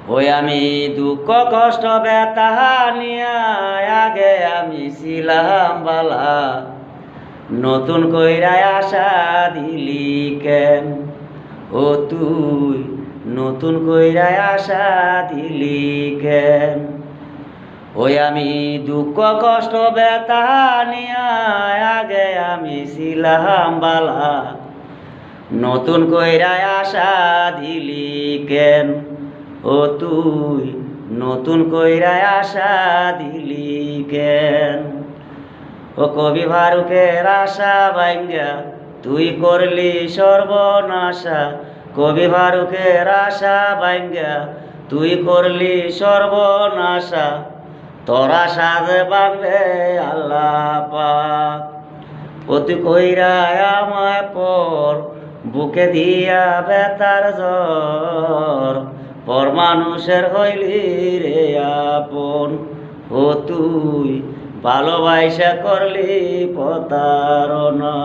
ওই আমি দুঃখ কষ্ট ব্যথা নিয়া আগে আমি ছিলাম বালা, নতুন কইরা আশা দিলি কেন? ও তুই নতুন কইরা আশা দিলি কেন? ওই আমি দুঃখ কষ্ট ব্যথা নিয়া আগে আমি ছিলাম বালা, নতুন কইরা আশা দিলি কেন? ও তুই নতুন কইরা আশা দিলি কেন? ও কবি ফারুকের আশা ভাঙ্গা তুই করলি সর্বনাশা, কবি ফারুকের আশা ভাঙ্গা তুই করলি সর্বনাশা, তোর আশা যে ভাঙবে আল্লাহ পাক। ও তুই কইরা আমায় পর বুকে দিয়া বেতার জ্বর, পর মানুষের হইলি রে আপন। ও তুই ভালোবাসা করলি প্রতারণা।